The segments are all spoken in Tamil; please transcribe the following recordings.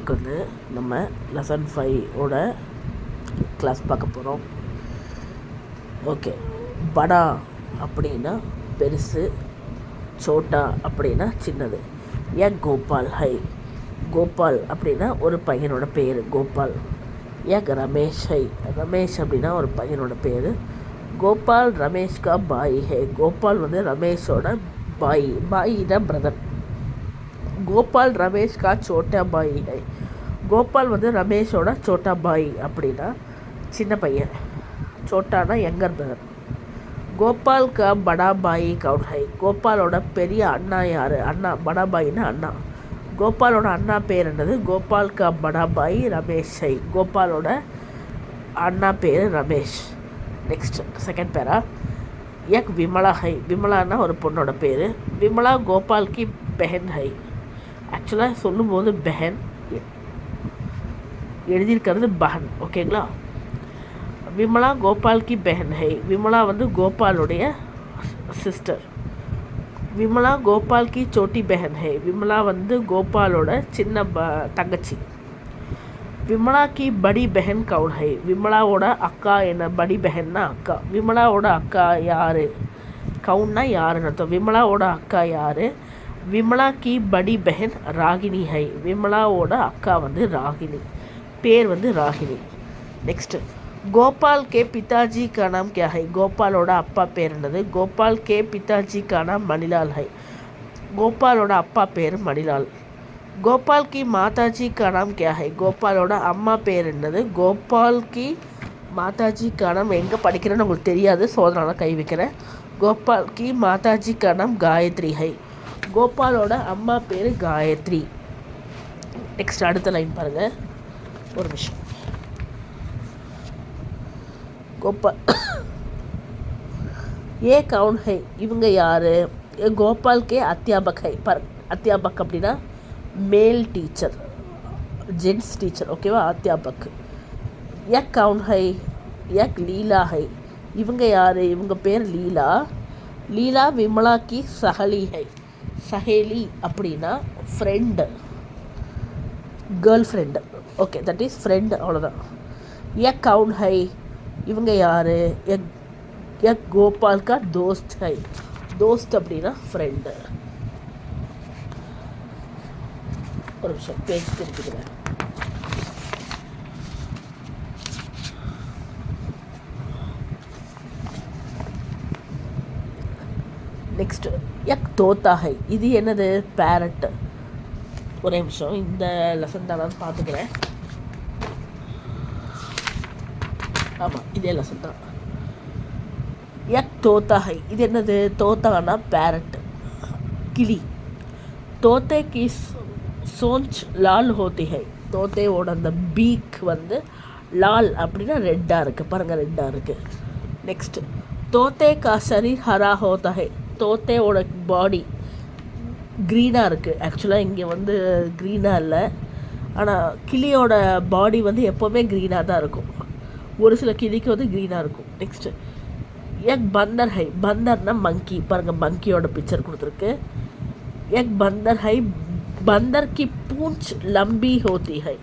இன்றைக்கி வந்து நம்ம லெசன் 5ஓட கிளாஸ் பார்க்க போகிறோம். ஓகே, படா அப்படின்னா பெருசு, சோட்டா அப்படின்னா சின்னது. ஏன் கோபால் ஹை, கோபால் அப்படின்னா ஒரு பையனோட பேர் கோபால். ஏன் ரமேஷ் ஹை, ரமேஷ் அப்படின்னா ஒரு பையனோட பேர். கோபால் ரமேஷ் கா பாய் ஹை, கோபால் வந்து ரமேஷோட பாய், பாயினா பிரதர். கோபால் ரமேஷ் கா சோட்டா பாய் ஹை, கோபால் வந்து ரமேஷோட சோட்டா பாய் அப்படின்னா சின்ன பையன், சோட்டானா யங்கர் பிரதர். கோபால் கா படா பாய் கவுன் ஹை, கோபாலோட பெரிய அண்ணா யார், அண்ணா படா பாயின்னா அண்ணா. கோபாலோட அண்ணா பேர் என்னது, கோபால் கா படா பாய் ரமேஷ் ஹை, கோபாலோட அண்ணா பேர் ரமேஷ். நெக்ஸ்ட் செகண்ட் பேரா, ஏக் விமலா ஹை, விமலான்னா ஒரு பொண்ணோட பேர். விமலா கோபால் கி பெஹன் ஹை, ஆக்சுவலாக சொல்லும்போது பெஹன் எழுதியிருக்கிறது பஹன், ஓகேங்களா. விமலா கோபால் கி பெஹன் ஹை, விமலா வந்து கோபாலுடைய சிஸ்டர். விமலா கோபால் கி சோட்டி பெஹன் ஹை, விமலா வந்து கோபாலோட சின்ன தங்கச்சி. விமலா கி படி பெஹன் கவுன் ஹை, விமலாவோட அக்கா என்ன, படி பெஹன்னா அக்கா. விமலாவோட அக்கா யார், கவுன்னா யாருன்னு அர்த்தம். விமலாவோட அக்கா யார், விமலா கி படி பெஹன் ராகினி ஹை, விமலாவோட அக்கா வந்து ராகினி, பேர் வந்து ராகினி. நெக்ஸ்ட்டு, கோபால் கே பிதாஜி கா நாம் கியா ஹை, கோபாலோட அப்பா பேர் என்னது, கோபால் கே பிதாஜி கா நாம் மணிலால் ஹை, கோபாலோட அப்பா பேர் மணிலால். கோபால் கி மாதாஜி கா நாம் கியா ஹை, கோபாலோட அம்மா பேர் என்னது, கோபால் கி மாதாஜி கா நாம், எங்கே படிக்கிறேன்னு உங்களுக்கு தெரியாது, சோதனால கை வைக்கிறேன். கோபால் கி மாதாஜி கா நாம் காயத்ரி ஹை, கோபாலோட அம்மா பேர் காயத்ரி. நெக்ஸ்ட் அடுத்த லைன் பாருங்கள், ஒரு நிமிஷம். கோபால் ஏ கவுன் ஹை, இவங்க யார், கோபால் கே அத்தியாபக் ஹை. அத்தியாபக் அப்படின்னா மேல் டீச்சர், ஜென்ட்ஸ் டீச்சர், ஓகேவா, அத்தியாபக். ஏக் கவுன் ஹை, ஏக் லீலா ஹை, இவங்க யார், இவங்க பேர் லீலா. லீலா விமலா கி சஹலி ஹை, சஹேலி அப்படின்னா friend, girl friend, okay, that is friend, அவ்வளோதான். ஏக் கவுன் ஹை, இவங்க யார், ஏக் கோபால் கா தோஸ்த் ஹை, தோஸ்த் அப்படின்னா ஃப்ரெண்டு. ஒரு நிமிஷம் பேஜ் திருப்பிக்கிறேன். நெக்ஸ்ட்டு, எக் தோத்தா ஹை, இது என்னது, பேரட்டு. ஒரே நிமிஷம், இந்த லெசன் தான் நான் பார்த்துக்கிறேன். ஆமாம், இதே லெசன் தான். எக் தோத்தா ஹை, இது என்னது, தோத்தானா பேரட்டு, கிளி. தோத்தே கி சோஞ்ச் லால் ஹோத்தி ஹை, தோத்தையோட அந்த பீக் வந்து லால் அப்படின்னா ரெட்டாக இருக்குது, பாருங்கள் ரெட்டாக இருக்குது. நெக்ஸ்ட்டு, தோத்தே கா சரீர் ஹரா ஹோத்தா ஹை, தோத்தையோட பாடி க்ரீனாக இருக்குது. ஆக்சுவலாக இங்கே வந்து க்ரீனாக இல்லை, ஆனால் கிளியோட பாடி வந்து எப்போவுமே க்ரீனாக தான் இருக்கும், ஒரு சில கிளிக்கு வந்து க்ரீனாக இருக்கும். நெக்ஸ்ட்டு, எக் பந்தர் ஹை, பந்தர்னா மங்கி, பாருங்கள் மங்கியோட பிக்சர் கொடுத்துருக்கு. எக் பந்தர் ஹை, பந்தர் கி பூஞ்ச் லம்பி ஹோத்தி ஹை,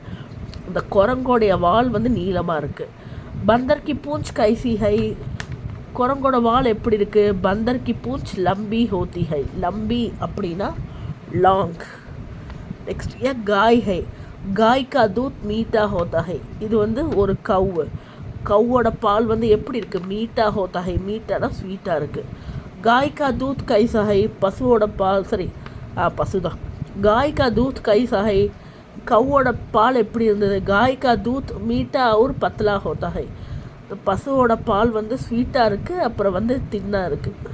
இந்த குரங்கோடைய வால் வந்து நீளமாக இருக்குது. பந்தர் கி பூஞ்ச் கைசி ஹை, குரங்கோட வால் எப்படி இருக்குது, பந்தர் கி பூஞ்ச் லம்பி ஹோத்தி ஹை, லம்பி அப்படின்னா லாங். நெக்ஸ்ட், ஏ காய் ஹை, காய் கா தூத் மீட்டா ஹோத்தா ஹை, இது வந்து ஒரு கவ்வு, கவ்வோட பால் வந்து எப்படி இருக்குது, மீட்டா ஹோத்தா ஹை, மீட்டானா ஸ்வீட்டாக இருக்குது. காய் கா தூத் கைசா ஹை, பசுவோட பால், சரி பசு தான். காய் கா தூத் கைசா ஹை, கவ்வோட பால் எப்படி இருந்தது, காய் கா தூத் மீட்டா ஒரு பத்லா ஹோத்தா ஹை, பசுவோட பால் வந்து ஸ்வீட்டாக இருக்குது, அப்புறம் வந்து தின்னாக இருக்குது.